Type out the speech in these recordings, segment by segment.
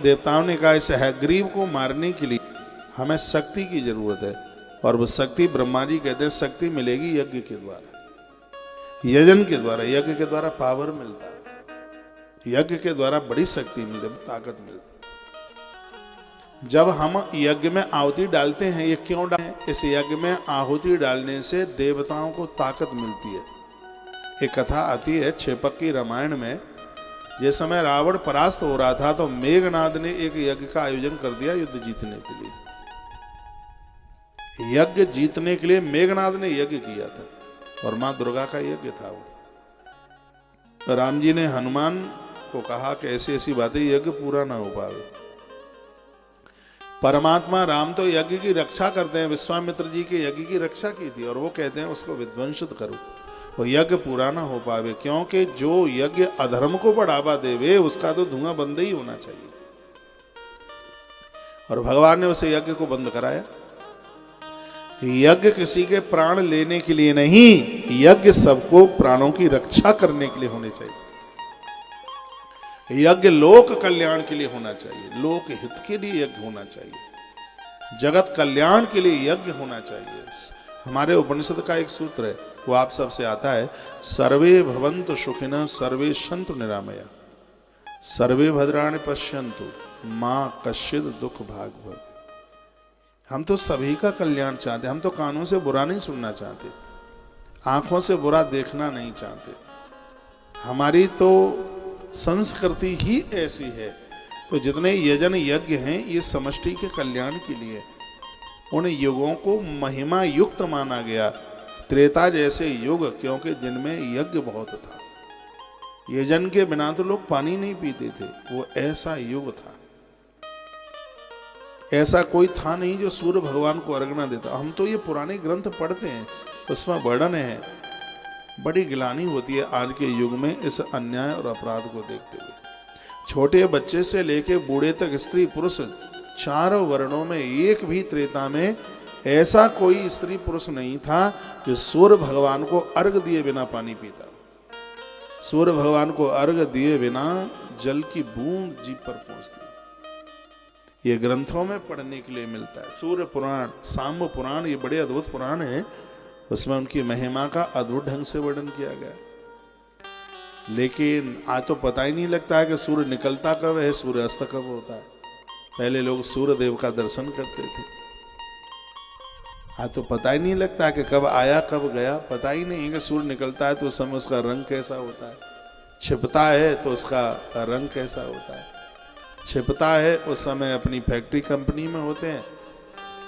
देवताओं ने कहा इस हयग्रीव को मारने के लिए हमें शक्ति की जरूरत है, और वो शक्ति ब्रह्मा जी कहते हैं शक्ति मिलेगी यज्ञ के द्वारा, यजन के द्वारा। यज्ञ के द्वारा पावर मिलता है, यज्ञ के द्वारा बड़ी शक्ति मिलती है, ताकत मिलती है। जब हम यज्ञ में आहुति डालते हैं, ये क्यों डालें? इस यज्ञ में आहुति डालने से देवताओं को ताकत मिलती है। एक कथा आती है क्षेपक की रामायण में, जिस समय रावण परास्त हो रहा था तो मेघनाद ने एक यज्ञ का आयोजन कर दिया युद्ध जीतने के लिए। यज्ञ जीतने के लिए मेघनाद ने यज्ञ किया था, और मां दुर्गा का यज्ञ था वो। राम जी ने हनुमान को कहा कि ऐसी ऐसी बातें, यज्ञ पूरा ना हो पावे। परमात्मा राम तो यज्ञ की रक्षा करते हैं, विश्वामित्र जी के यज्ञ की रक्षा की थी, और वो कहते हैं उसको विध्वंसित करो, वो यज्ञ पूरा ना हो पावे, क्योंकि जो यज्ञ अधर्म को बढ़ावा देवे उसका तो धुआं बंद ही होना चाहिए। और भगवान ने उसे यज्ञ को बंद कराया। यज्ञ किसी के प्राण लेने के लिए नहीं, यज्ञ सबको प्राणों की रक्षा करने के लिए होने चाहिए। यज्ञ लोक कल्याण के लिए होना चाहिए, लोक हित के लिए यज्ञ होना चाहिए, जगत कल्याण के लिए यज्ञ होना चाहिए। हमारे उपनिषद का एक सूत्र है, वो आप सबसे आता है, सर्वे भवन्तु सुखिनः सर्वे सन्तु निरामया सर्वे भद्राणि पश्यन्तु मां कश्चित् दुख भाग भवेत्। हम तो सभी का कल्याण चाहते, हम तो कानों से बुरा नहीं सुनना चाहते, आंखों से बुरा देखना नहीं चाहते। हमारी तो संस्कृति ही ऐसी है। तो जितने यजन यज्ञ हैं ये समष्टि के कल्याण के लिए, उन युगों को महिमा युक्त माना गया, त्रेता जैसे युग, क्योंकि जिनमें यज्ञ बहुत था। यजन के बिना तो लोग पानी नहीं पीते थे, वो ऐसा युग था। ऐसा कोई था नहीं जो सूर्य भगवान को अर्घ न देता। हम तो ये पुराने ग्रंथ पढ़ते हैं, उसमें वर्णन है, बड़ी गिलानी होती है आज के युग में इस अन्याय और अपराध को देखते हुए। छोटे बच्चे से लेके बूढ़े तक, स्त्री पुरुष चारों वर्णों में, एक भी त्रेता में ऐसा कोई स्त्री पुरुष नहीं था जो सूर्य भगवान को अर्घ दिए बिना पानी पीता। सूर्य भगवान को अर्घ दिए बिना जल की बूंद जीभ पर पहुंचती। ये ग्रंथों में पढ़ने के लिए मिलता है। सूर्य पुराण, सांब पुराण, ये बड़े अद्भुत पुराण हैं, उसमें उनकी महिमा का अद्भुत ढंग से वर्णन किया गया। लेकिन आज तो पता ही नहीं लगता है कि सूर्य निकलता कब है, सूर्य अस्त कब होता है। पहले लोग सूर्य देव का दर्शन करते थे, आज तो पता ही नहीं लगता कि कब आया कब गया, पता ही नहीं है कि सूर्य निकलता है तो उस समय उसका रंग कैसा होता है, छिपता है तो उसका रंग कैसा होता है। छिपता है उस समय अपनी फैक्ट्री कंपनी में होते हैं,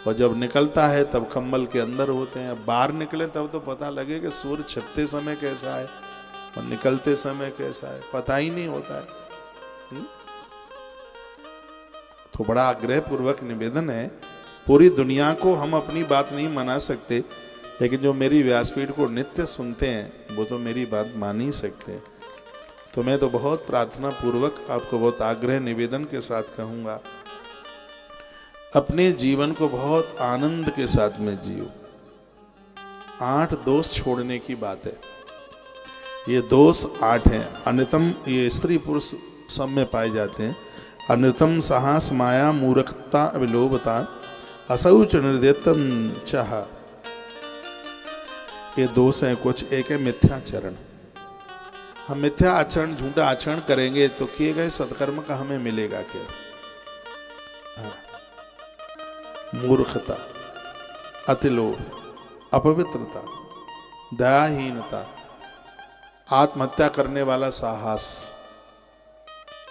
और जब निकलता है तब कंबल के अंदर होते हैं। बाहर निकले तब तो पता लगे कि सूर्य छिपते समय कैसा है और निकलते समय कैसा है, पता ही नहीं होता है। तो बड़ा आग्रह पूर्वक निवेदन है, पूरी दुनिया को हम अपनी बात नहीं मना सकते, लेकिन जो मेरी व्यासपीठ को नित्य सुनते हैं वो तो मेरी बात मान ही सकते हैं। तो मैं तो बहुत प्रार्थना पूर्वक आपको बहुत आग्रह निवेदन के साथ कहूँगा, अपने जीवन को बहुत आनंद के साथ में जियो। 8 दोष छोड़ने की बात है, ये दोष 8 हैं। अन्यतम, ये स्त्री पुरुष सब में पाए जाते हैं। अन्यतम साहस माया मूर्खता विलोभता असौच निर्देतम चाह, ये दोष हैं कुछ। एक है मिथ्याचरण। हम मिथ्या आचरण, झूठा आचरण करेंगे तो किए गए सत्कर्म का हमें मिलेगा क्या? हाँ। मूर्खता, अतिलोभ, अपवित्रता, दयाहीनता, आत्महत्या करने वाला साहस,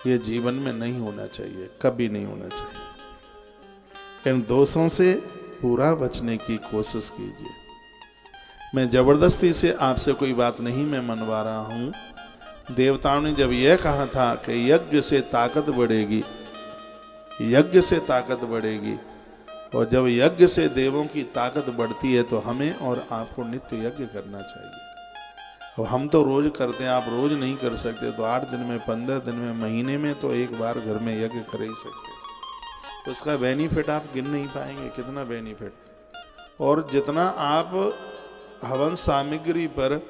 ये जीवन में नहीं होना चाहिए, कभी नहीं होना चाहिए। इन दोषों से पूरा बचने की कोशिश कीजिए। मैं जबरदस्ती से आपसे कोई बात नहीं मैं मनवा रहा हूं। देवताओं ने जब यह कहा था कि यज्ञ से ताकत बढ़ेगी, यज्ञ से ताकत बढ़ेगी, और जब यज्ञ से देवों की ताकत बढ़ती है तो हमें और आपको नित्य यज्ञ करना चाहिए। अब हम तो रोज करते हैं, आप रोज नहीं कर सकते तो 8 दिन में, 15 दिन में, महीने में तो एक बार घर में यज्ञ कर ही सकते। तो उसका बेनिफिट आप गिन नहीं पाएंगे, कितना बेनिफिट। और जितना आप हवन सामग्री पर,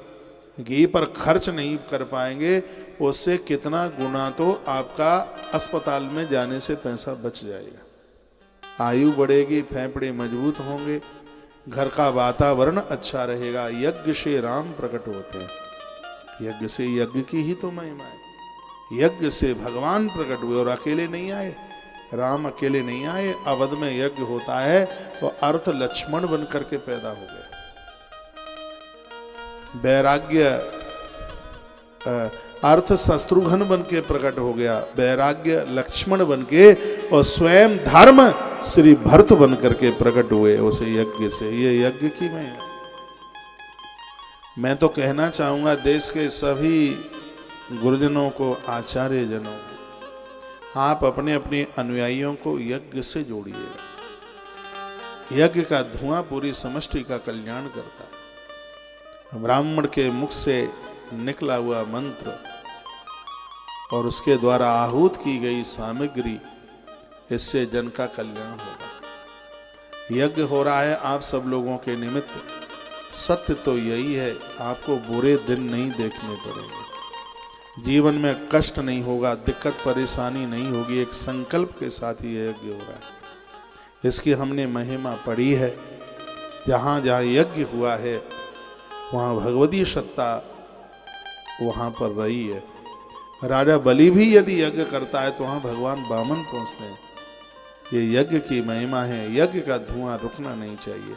घी पर खर्च नहीं कर पाएंगे, उससे कितना गुना तो आपका अस्पताल में जाने से पैसा बच जाएगा। आयु बढ़ेगी, फेफड़े मजबूत होंगे, घर का वातावरण अच्छा रहेगा। यज्ञ से राम प्रकट होते हैं, यज्ञ से यज्ञ की ही तो महिमा है। यज्ञ से भगवान प्रकट हुए और अकेले नहीं आए, राम अकेले नहीं आए। अवध में यज्ञ होता है तो अर्थ लक्ष्मण बन करके पैदा हो गए। वैराग्य अर्थ शत्रुघ्न बन के प्रकट हो गया, वैराग्य लक्ष्मण बन के, और स्वयं धर्म श्री भरत बन करके प्रकट हुए उसे यज्ञ से। ये यज्ञ की महिमा। मैं तो कहना चाहूंगा देश के सभी गुरुजनों को, आचार्य जनों को, आप अपने अपने अनुयायियों को यज्ञ से जोड़िएगा। यज्ञ का धुआं पूरी समष्टि का कल्याण करता है। ब्राह्मण के मुख से निकला हुआ मंत्र और उसके द्वारा आहूत की गई सामग्री, इससे जन का कल्याण होगा। यज्ञ हो रहा है आप सब लोगों के निमित्त। सत्य तो यही है, आपको बुरे दिन नहीं देखने पड़ेंगे, जीवन में कष्ट नहीं होगा, दिक्कत परेशानी नहीं होगी। एक संकल्प के साथ ही यज्ञ हो रहा है। इसकी हमने महिमा पढ़ी है। जहाँ जहाँ यज्ञ हुआ है वहाँ भगवती सत्ता वहाँ पर रही है। राजा बलि भी यदि यज्ञ करता है तो वहाँ भगवान वामन पहुँचते हैं। ये यज्ञ की महिमा है। यज्ञ का धुआं रुकना नहीं चाहिए,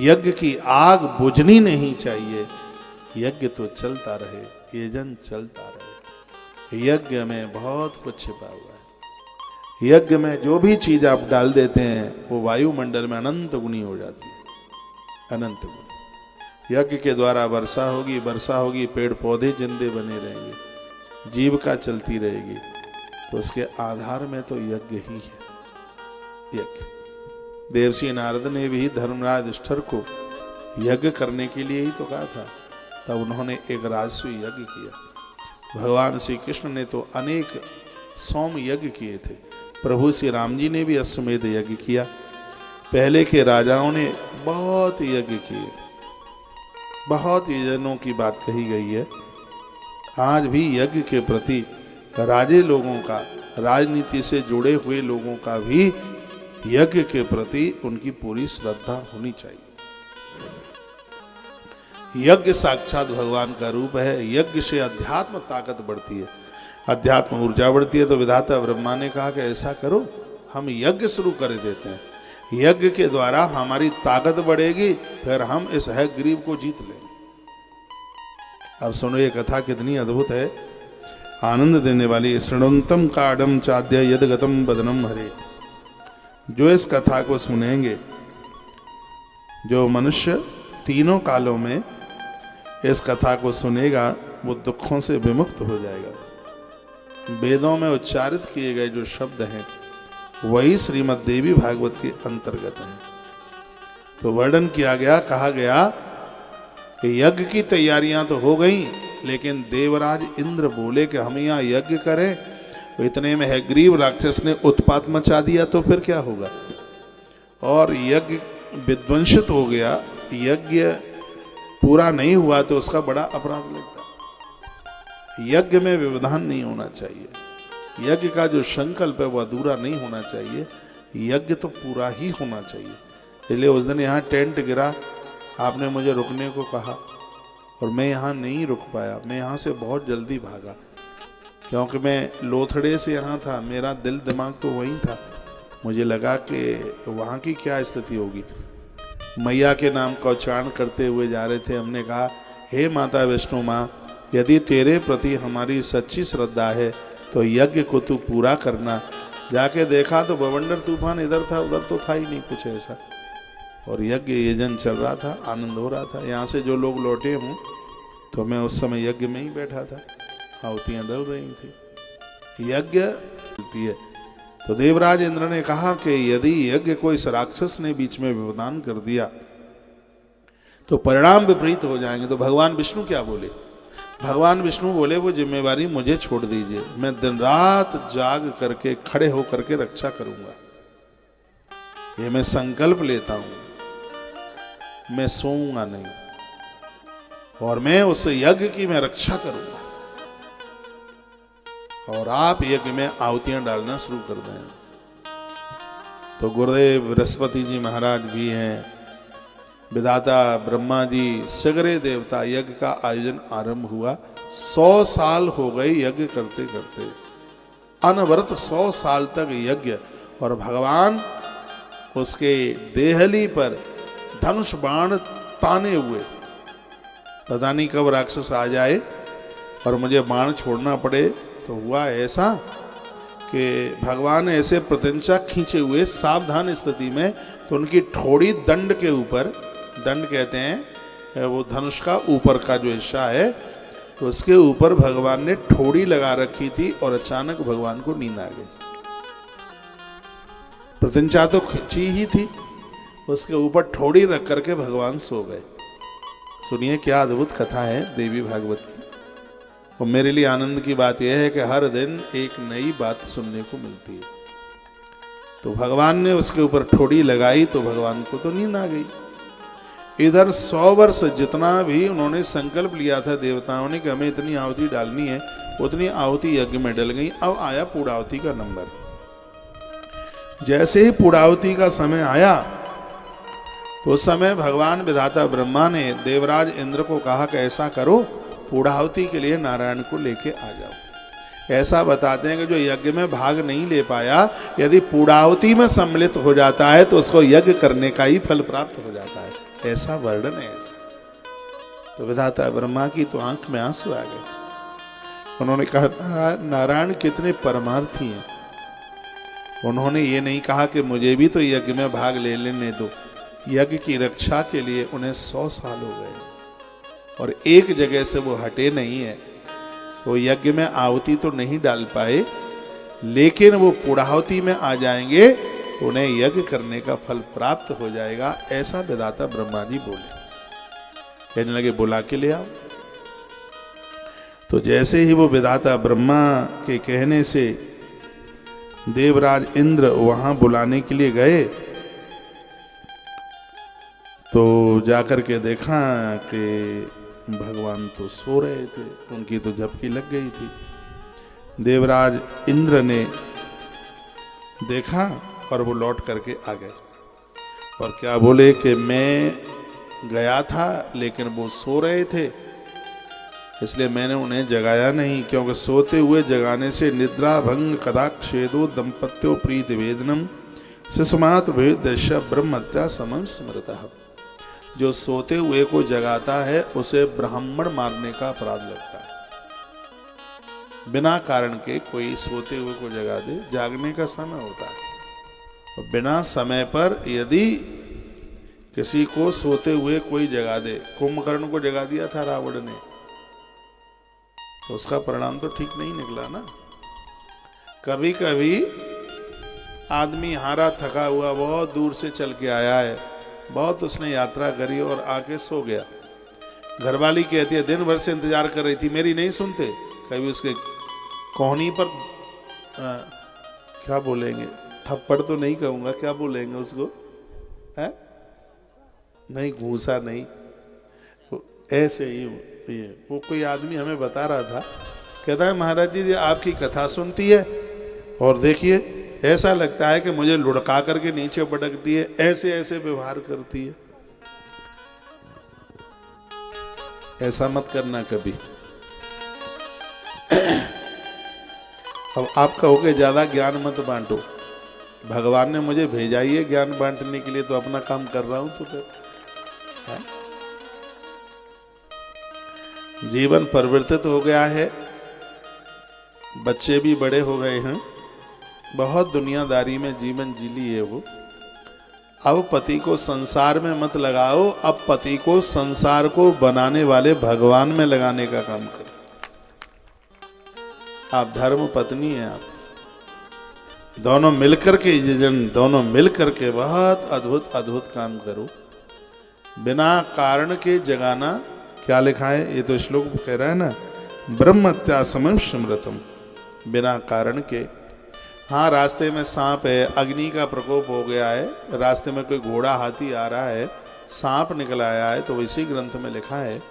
यज्ञ की आग बुझनी नहीं चाहिए। यज्ञ तो चलता रहे, ये जन चलता रहे। यज्ञ में बहुत कुछ छिपा हुआ है। यज्ञ में जो भी चीज आप डाल देते हैं वो वायुमंडल में अनंत गुनी हो जाती है, अनंत गुनी। यज्ञ के द्वारा वर्षा होगी, वर्षा होगी, पेड़ पौधे जिंदे बने रहेंगे, जीविका चलती रहेगी। तो उसके आधार में तो यज्ञ ही है। यज्ञ देवर्षि नारद ने भी धर्मराज युधिष्ठिर को यज्ञ करने के लिए ही तो कहा था, तब उन्होंने एक राजसूय यज्ञ किया। भगवान श्री कृष्ण ने तो अनेक सोम यज्ञ किए थे। प्रभु श्री राम जी ने भी अश्वमेध यज्ञ किया। पहले के राजाओं ने बहुत यज्ञ किए, बहुत यज्ञों की बात कही गई है। आज भी यज्ञ के प्रति राजे लोगों का, राजनीति से जुड़े हुए लोगों का भी यज्ञ के प्रति उनकी पूरी श्रद्धा होनी चाहिए। यज्ञ साक्षात भगवान का रूप है। यज्ञ से अध्यात्म ताकत बढ़ती है, अध्यात्म ऊर्जा बढ़ती है। तो विधाता ब्रह्मा ने कहा कि ऐसा करो, हम यज्ञ शुरू कर देते हैं। यज्ञ के द्वारा हमारी ताकत बढ़ेगी, फिर हम इस है गरीब को जीत लेंगे। अब सुनो ये कथा कितनी अद्भुत है, आनंद देने वाली। शृण्वन्तम काढ़म चाद्य यद्गतम बदनम हरे। जो इस कथा को सुनेंगे, जो मनुष्य तीनों कालों में इस कथा को सुनेगा, वो दुखों से विमुक्त हो जाएगा। वेदों में उच्चारित किए गए जो शब्द हैं वही श्रीमद् देवी भागवत के अंतर्गत हैं। तो वर्णन किया गया, कहा गया कि यज्ञ की तैयारियां तो हो गई, लेकिन देवराज इंद्र बोले कि हम यहाँ यज्ञ करें। तो इतने में हैग्रीव राक्षस ने उत्पात मचा दिया, तो फिर क्या होगा। और यज्ञ विध्वंसित हो गया, यज्ञ पूरा नहीं हुआ तो उसका बड़ा अपराध लगता। यज्ञ में व्यवधान नहीं होना चाहिए। यज्ञ का जो संकल्प है वो अधूरा नहीं होना चाहिए। यज्ञ तो पूरा ही होना चाहिए। इसलिए उस दिन यहाँ टेंट गिरा, आपने मुझे रुकने को कहा और मैं यहाँ नहीं रुक पाया। मैं यहाँ से बहुत जल्दी भागा, क्योंकि मैं लोथड़े से यहाँ था, मेरा दिल दिमाग तो वहीं था। मुझे लगा कि वहाँ की क्या स्थिति होगी। मैया के नाम का उच्चारण करते हुए जा रहे थे। हमने कहा, हे माता विष्णु माँ, यदि तेरे प्रति हमारी सच्ची श्रद्धा है तो यज्ञ को तू पूरा करना। जाके देखा तो बवंडर तूफान इधर था, उधर तो था ही नहीं कुछ ऐसा। और यज्ञ यजन चल रहा था, आनंद हो रहा था। यहाँ से जो लोग लौटे हूँ तो मैं उस समय यज्ञ में ही बैठा था, आहुतियाँ डल रही थी, यज्ञ चलती है। तो देवराज इंद्र ने कहा कि यदि यज्ञ को इस राक्षस ने बीच में व्यवधान कर दिया तो परिणाम विपरीत हो जाएंगे। तो भगवान विष्णु क्या बोले? भगवान विष्णु बोले, वो जिम्मेवारी मुझे छोड़ दीजिए, मैं दिन रात जाग करके खड़े होकर के रक्षा करूंगा। ये मैं संकल्प लेता हूं, मैं सोऊंगा नहीं और मैं उस यज्ञ की मैं रक्षा करूंगा। और आप यज्ञ में आहुतियां डालना शुरू कर दें। तो गुरुदेव बृहस्पति जी महाराज भी हैं, विधाता ब्रह्मा जी, सगरे देवता, यज्ञ का आयोजन आरंभ हुआ। 100 साल हो गए यज्ञ करते करते, अनवरत 100 साल तक यज्ञ। और भगवान उसके देहली पर धनुष बाण ताने हुए, पता नहीं कब राक्षस आ जाए और मुझे बाण छोड़ना पड़े। तो हुआ ऐसा कि भगवान ऐसे प्रत्यंचा खींचे हुए सावधान स्थिति में, तो उनकी ठोड़ी दंड के ऊपर, दंड कहते हैं वो धनुष का ऊपर का जो हिस्सा है, तो उसके ऊपर भगवान ने ठोड़ी लगा रखी थी और अचानक भगवान को नींद आ गई। प्रत्यंचा तो खींची ही थी, उसके ऊपर ठोड़ी रख करके भगवान सो गए। सुनिए क्या अद्भुत कथा है देवी भागवत की। और मेरे लिए आनंद की बात यह है कि हर दिन एक नई बात सुनने को मिलती है। तो भगवान ने उसके ऊपर ठोड़ी लगाई तो भगवान को तो नींद आ गई। इधर 100 वर्ष जितना भी उन्होंने संकल्प लिया था देवताओं ने कि हमें इतनी आहुति डालनी है, उतनी आहुति यज्ञ में डल गई। अब आया पूर्णाहुति का नंबर। जैसे ही पूर्णाहुति का समय आया तो उस समय भगवान विधाता ब्रह्मा ने देवराज इंद्र को कहा कि ऐसा करो, पूर्णाहुति के लिए नारायण को लेके आ जाओ। ऐसा बताते हैं कि जो यज्ञ में भाग नहीं ले पाया, यदि पूर्णाहुति में सम्मिलित हो जाता है तो उसको यज्ञ करने का ही फल प्राप्त हो जाता है। ऐसा वर्णन है। तो विधाता ब्रह्मा की तो आंख में आंसू आ गए। उन्होंने कहा नारायण कितने परमार्थी हैं। उन्होंने ये नहीं कहा कि मुझे भी तो यज्ञ में भाग ले लेने दो। यज्ञ की रक्षा के लिए उन्हें 100 साल हो गए और एक जगह से वो हटे नहीं है। तो यज्ञ में आहुति तो नहीं डाल पाए, लेकिन वो पूर्णाहुति में आ जाएंगे तो उन्हें यज्ञ करने का फल प्राप्त हो जाएगा। ऐसा विधाता ब्रह्मा जी बोले। कहने लगे बुला के ले आओ। तो जैसे ही वो विधाता ब्रह्मा के कहने से देवराज इंद्र वहां बुलाने के लिए गए, तो जाकर के देखा कि भगवान तो सो रहे थे, उनकी तो झपकी लग गई थी। देवराज इंद्र ने देखा और वो लौट करके आ गए और क्या बोले कि मैं गया था लेकिन वो सो रहे थे, इसलिए मैंने उन्हें जगाया नहीं, क्योंकि सोते हुए जगाने से निद्रा भंग कदाक्षेदो दंपत्यो प्रीति वेदनम शिशुमात भेद ब्रह्मत्या समम स्मृता। जो सोते हुए को जगाता है उसे ब्राह्मण मारने का अपराध लगता है। बिना कारण के कोई सोते हुए को जगा दे, जागने का समय होता है, और बिना समय पर यदि किसी को सोते हुए कोई जगा दे, कुंभकर्ण को जगा दिया था रावण ने, तो उसका परिणाम तो ठीक नहीं निकला ना। कभी कभी आदमी हारा थका हुआ बहुत दूर से चल के आया है, बहुत उसने यात्रा करी और आके सो गया। घरवाली कहती है दिन भर से इंतजार कर रही थी, मेरी नहीं सुनते। कभी उसके कोहनी पर क्या बोलेंगे, थप्पड़ तो नहीं कहूंगा, क्या बोलेंगे उसको, है नहीं, घूसा नहीं, तो ऐसे ही वो कोई आदमी हमें बता रहा था, कहता है महाराज जी आपकी कथा सुनती है और देखिए ऐसा लगता है कि मुझे लुढ़का करके नीचे पटकती है, ऐसे ऐसे व्यवहार करती है। ऐसा मत करना कभी। अब आप कहोगे ज्यादा ज्ञान मत बांटो, भगवान ने मुझे भेजा ही है ज्ञान बांटने के लिए, तो अपना काम कर रहा हूं। तो फिर जीवन परिवर्तित हो गया है, बच्चे भी बड़े हो गए हैं, बहुत दुनियादारी में जीवन जी ली है वो। अब पति को संसार में मत लगाओ, अब पति को संसार को बनाने वाले भगवान में लगाने का काम करो। आप धर्म पत्नी हैं, आप दोनों मिलकर के दोनों मिलकर के बहुत अद्भुत अद्भुत काम करो। बिना कारण के जगाना, क्या लिखा है, ये तो श्लोक कह रहा है ना, ब्रह्मत्या समम स्मृतम, बिना कारण के। हाँ, रास्ते में सांप है, अग्नि का प्रकोप हो गया है, रास्ते में कोई घोड़ा हाथी आ रहा है, सांप निकल आया है, तो इसी ग्रंथ में लिखा है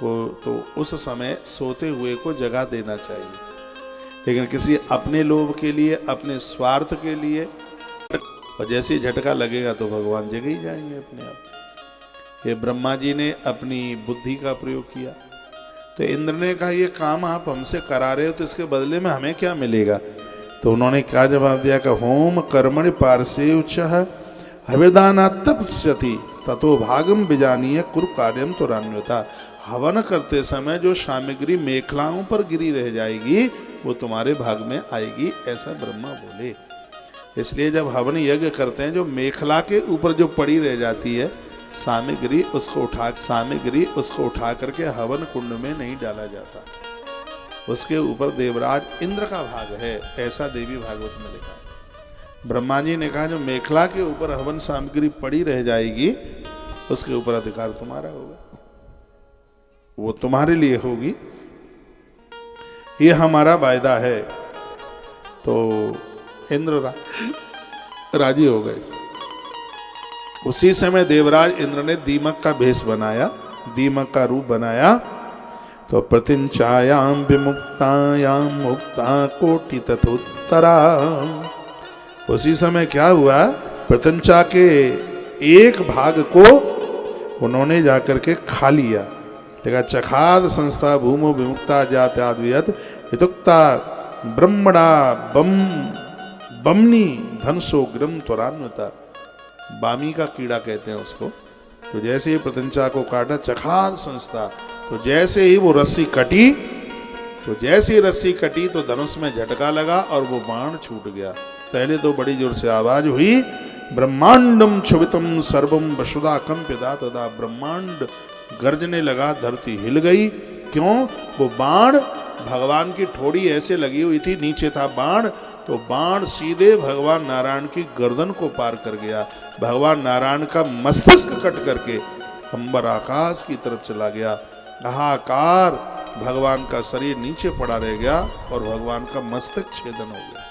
वो, तो उस समय सोते हुए को जगा देना चाहिए। लेकिन किसी अपने लोभ के लिए, अपने स्वार्थ के लिए, और जैसे ही झटका लगेगा तो भगवान जग ही जाएंगे अपने आप। ये ब्रह्मा जी ने अपनी बुद्धि का प्रयोग किया, तो इंद्र ने कहा ये काम आप हमसे करा रहे हो तो इसके बदले में हमें क्या मिलेगा? तो उन्होंने क्या जवाब दिया कि होम कर्मणि पार्श्वेयुचः हविर्दानात् तपस्यति ततो भागम बिजानीय कुरु कार्यम तुरान्विता। हवन करते समय जो सामग्री मेखलाओं पर गिरी रह जाएगी वो तुम्हारे भाग में आएगी, ऐसा ब्रह्मा बोले। इसलिए जब हवन यज्ञ करते हैं, जो मेखला के ऊपर जो पड़ी रह जाती है सामग्री, उसको उठा करके हवन कुंड में नहीं डाला जाता, उसके ऊपर देवराज इंद्र का भाग है, ऐसा देवी भागवत में लिखा है। ब्रह्मा जी ने कहा जो मेखला के ऊपर हवन सामग्री पड़ी रह जाएगी उसके ऊपर अधिकार तुम्हारा होगा, वो तुम्हारे लिए होगी, ये हमारा वायदा है। तो इंद्र राजी हो गए। उसी समय देवराज इंद्र ने दीमक का भेष बनाया, दीमक का रूप बनाया। तो प्रतिंचायाम विमुक्तायाम मुक्ता कोटि तथोत्तरा। उसी समय क्या हुआ, प्रतिंचा के एक भाग को उन्होंने जाकर के खा लिया। देखा चखाद संस्था भूमो विमुक्ता जात्याद्वियत हितुक्ता ब्रह्मणा बमनी धनसो ग्रम त्वरान्विता। बामी का कीड़ा कहते हैं उसको। तो जैसे ही प्रतिंचा को काटा चखाद संस्था, तो जैसे ही वो रस्सी कटी, तो धनुष में झटका लगा और वो बाण छूट गया। पहले तो बड़ी जोर से आवाज हुई, ब्रह्मांडम क्षुभितम सर्वम वसुधा कंप्यदा तदा। ब्रह्मांड गर्जने लगा, धरती हिल गई। क्यों? वो बाण भगवान की ठोड़ी ऐसे लगी हुई थी, नीचे था बाण, तो बाण सीधे भगवान नारायण की गर्दन को पार कर गया। भगवान नारायण का मस्तिष्क कट करके अंबर आकाश की तरफ चला गया। हाहाकार, भगवान का शरीर नीचे पड़ा रह गया और भगवान का मस्तक छेदन हो गया,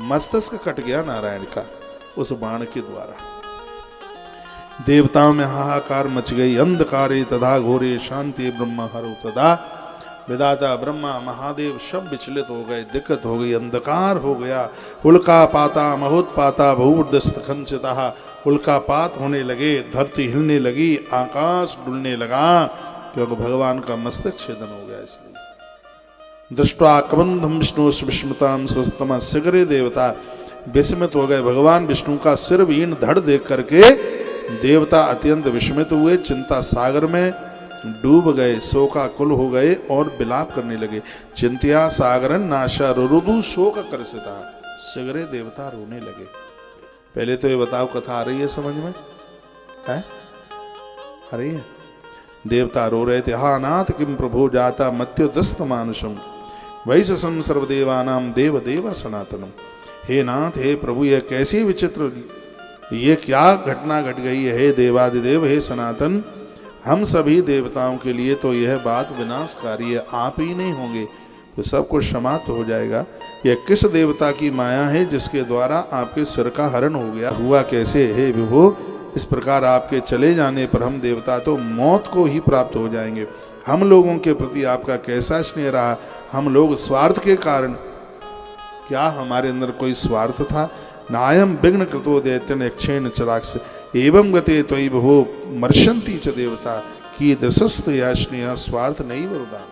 मस्तिष्क कट गया नारायण का उस बाण के द्वारा। देवताओं में हाहाकार मच गई। अंधकारे तथा घोरे शांति ब्रह्म हरो तथा। विधाता ब्रह्मा महादेव सब विचलित हो गए, दिक्कत हो गई, अंधकार हो गया। उल्का पाता महोत्पाता भूर्दस्त खंचिता। उल्कापात होने लगे, धरती हिलने लगी, आकाश डुलने लगा, क्योंकि भगवान का मस्तक छेदन हो गया। इसलिए दृष्टा कबंधम विष्णु विस्मताम स्वस्तम सिगरे देवता विस्मित हो गए। भगवान विष्णु का सिर वीण धड़ देख करके देवता अत्यंत विस्मित हुए, चिंता सागर में डूब गए, शोकाकुल हो गए और विलाप करने लगे। चिंत्या सागरन नाशा रुरुदु शोक करसिता। सिगरे देवता रोने लगे। पहले तो ये बताओ, कथा आ रही है समझ में? है आ रही है? देवता रो रहे थे। हा नाथ किम प्रभो जाता मत्यो दस्त मानुषम वैसम सर्वदेवानाम देव देव सनातनम। हे नाथ, हे प्रभु, यह कैसी विचित्र, ये क्या घटना घट गई है? हे देवादिदेव, हे सनातन, हम सभी देवताओं के लिए तो यह बात विनाशकारी है। आप ही नहीं होंगे तो सब कुछ समाप्त हो जाएगा। यह किस देवता की माया है जिसके द्वारा आपके सिर का हरण हो गया? हुआ कैसे? हे विभो, इस प्रकार आपके चले जाने पर हम देवता तो मौत को ही प्राप्त हो जाएंगे। हम लोगों के प्रति आपका कैसा स्नेह रहा? हम लोग स्वार्थ के कारण, क्या हमारे अंदर कोई स्वार्थ था? नायम विघ्न कृतो दैत्यन यक्षेण चराक्ष एवं गते त्वयि भो मर्शंती च देवता की दशस्त या स्नेह स्वार्थ नहीं वरुदान।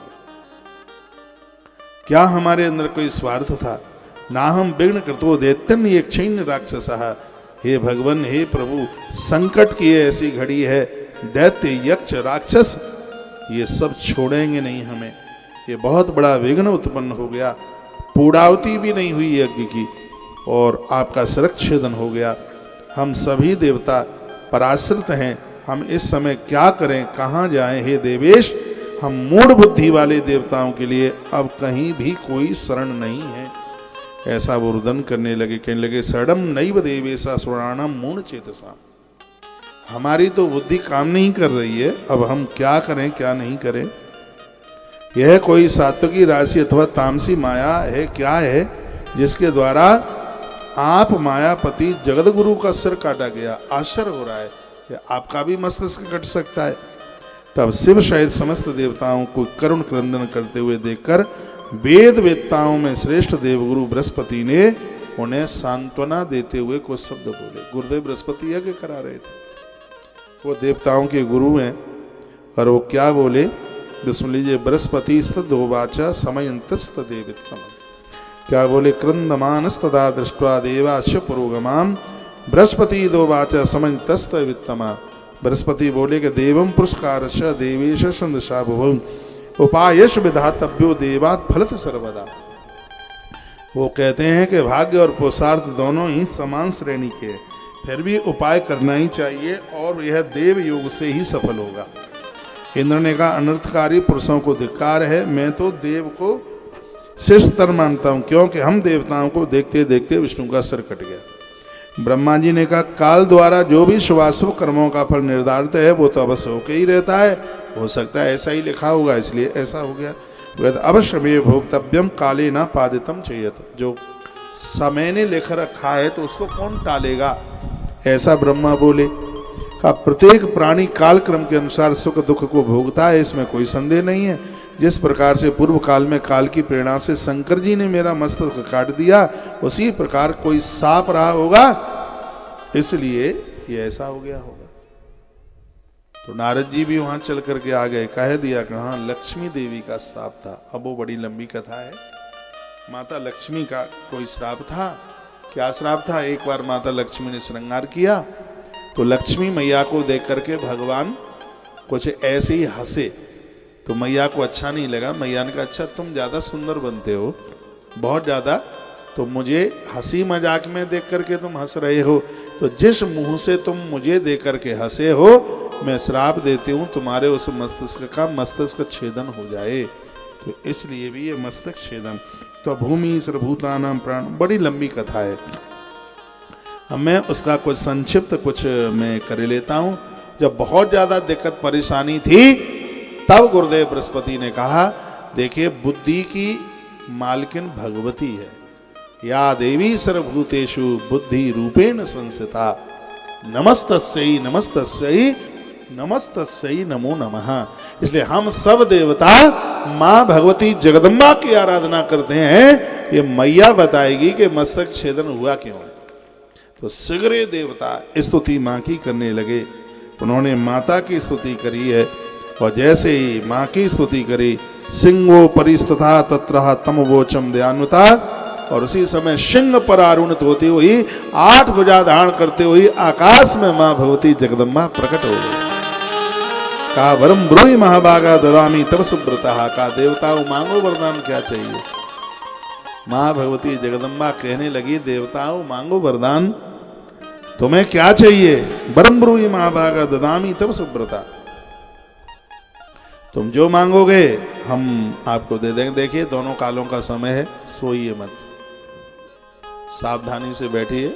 क्या हमारे अंदर कोई स्वार्थ था? ना हम विघ्न कृतो दैत्यन यक्षेण राक्षसः। हे भगवान, हे प्रभु, संकट की ऐसी घड़ी है, दैत्य यक्ष राक्षस ये सब छोड़ेंगे नहीं हमें। ये बहुत बड़ा विघ्न उत्पन्न हो गया। पूर्णाहुति भी नहीं हुई यज्ञ की और आपका सिरच्छेदन हो गया। हम सभी देवता पराश्रित हैं। हम इस समय क्या करें, कहाँ जाएं? हे देवेश, हम मूढ़ बुद्धि वाले देवताओं के लिए अब कहीं भी कोई शरण नहीं है। ऐसा वो रुदन करने लगे, कहने लगे सड़म नैव देवेशा सुराणम मूढ़ चेतसा। हमारी तो बुद्धि काम नहीं कर रही है, अब हम क्या करें क्या नहीं करें? यह कोई सात्विकी राशि अथवा तामसी माया है, क्या है जिसके द्वारा आप मायापति जगत गुरु का सिर काटा गया? आश्चर्य हो रहा है कि आपका भी मस्तिष्क कट सकता है। तब शिव सहित समस्त देवताओं को करुण क्रंदन करते हुए देखकर वेद वेत्ताओं में श्रेष्ठ देवगुरु बृहस्पति ने उन्हें सांत्वना देते हुए कुछ शब्द बोले। गुरुदेव बृहस्पति यज्ञ करा रहे थे, वो देवताओं के गुरु हैं, और वो क्या बोले जो सुन लीजिए। बृहस्पति स्तोवाचा समयंतस्त देवित्तम, क्या बोले? क्रंदमानस्तदा दृष्ट्वा देवास्य पुरोगमाम बृहस्पति दोवाचा समयंतस्त वित्तमा। बृहस्पति बोले कि देवम पुरस्कारश देवेश संदशा भुवं उपायश विधातव्यो देवात फलत सर्वदा। वो कहते हैं कि भाग्य और पुरुषार्थ दोनों ही समान श्रेणी के, फिर भी उपाय करना ही चाहिए और यह देव योग से ही सफल होगा। इंद्र ने कहा अनर्थकारी पुरुषों को धिक्कार है, मैं तो देव को श्रेष्ठतर मानता हूं, क्योंकि हम देवताओं को देखते देखते विष्णु का सिर कट गया। ब्रह्मा जी ने कहा काल द्वारा जो भी शुभाशुभ कर्मों का फल निर्धारित है वो तो अवश्य होके ही रहता है, हो सकता है ऐसा ही लिखा होगा इसलिए ऐसा हो गया। अवश्य में भोक्तव्यम काले ना पादितम चेयत, जो समय ने लिख रखा है तो उसको कौन टालेगा, ऐसा ब्रह्मा बोले। का प्रत्येक प्राणी काल क्रम के अनुसार सुख दुख को भोगता है, इसमें कोई संदेह नहीं है। जिस प्रकार से पूर्व काल में काल की प्रेरणा से शंकर जी ने मेरा मस्तक काट दिया, उसी प्रकार कोई साप रहा होगा, इसलिए ये ऐसा हो गया होगा। तो नारद जी भी वहां चल करके आ गए, कह दिया कि हाँ लक्ष्मी देवी का श्राप था। अब वो बड़ी लंबी कथा है। माता लक्ष्मी का कोई श्राप था। क्या श्राप था? एक बार माता लक्ष्मी ने श्रृंगार किया तो लक्ष्मी मैया को देख करके भगवान कुछ ऐसे ही हंसे, तो मैया को अच्छा नहीं लगा। मैया ने कहा अच्छा तुम ज्यादा सुंदर बनते हो, बहुत ज्यादा, तो मुझे हंसी मजाक में देख करके तुम हंस रहे हो, तो जिस मुंह से तुम मुझे देख करके हंसे हो मैं श्राप देती हूं तुम्हारे उस मस्तिष्क का मस्तिष्क छेदन हो जाए। तो इसलिए भी ये मस्तक छेदन। तो भूमि सर्वभूतानां प्राण, बड़ी लंबी कथा है। अब मैं उसका कुछ संक्षिप्त कुछ मैं कर लेता हूं। जब बहुत ज्यादा दिक्कत परेशानी थी तब गुरुदेव बृहस्पति ने कहा देखिए बुद्धि की मालकिन भगवती है, या देवी सर्वभूतेषु बुद्धि रूपेण संस्थिता, नमस्तस्यै नमस्तस्यै नमस्तस्यै नमो नमः। इसलिए हम सब देवता माँ भगवती जगदम्बा की आराधना करते हैं। ये मैया बताएगी कि मस्तक छेदन हुआ क्यों है। तो शीघ्र देवता स्तुति माँ की करने लगे। उन्होंने माता की स्तुति करी है, और जैसे ही माँ की स्तुति करी सिंहो परिस्तथा तत्र तम वोचम दयान्विता, और उसी समय सिंह पर आरूढ़ होती हुई 8 भुजा धारण करते हुई आकाश में माँ भगवती जगदम्बा प्रकट हो गई। का वरम ब्रूहि महाभागा ददामी तब सुब्रता, का देवताओं मांगो वरदान क्या चाहिए। माँ भगवती जगदम्बा कहने लगी देवताओं मांगो वरदान, तुम्हें क्या चाहिए। वरम ब्रूहि महाभागा ददामी तब सुब्रता, तुम जो मांगोगे हम आपको दे देंगे। देखिए दोनों कालों का समय है, सोइए मत, सावधानी से बैठिए।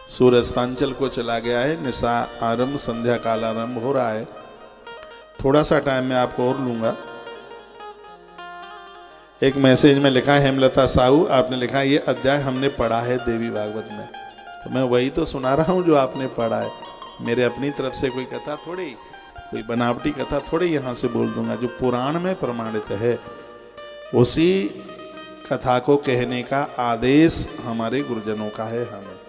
सूर्य अस्तांचल को चला गया है, निशा आरंभ, संध्या काल आरंभ हो रहा है। थोड़ा सा टाइम मैं आपको और लूंगा। एक मैसेज में लिखा है हेमलता साहू, आपने लिखा ये अध्याय हमने पढ़ा है देवी भागवत में, तो मैं वही तो सुना रहा हूं जो आपने पढ़ा है। मेरे अपनी तरफ से कोई कथा थोड़ी, कोई बनावटी कथा थोड़ी यहाँ से बोल दूंगा। जो पुराण में प्रमाणित है उसी कथा को कहने का आदेश हमारे गुरुजनों का है हमें।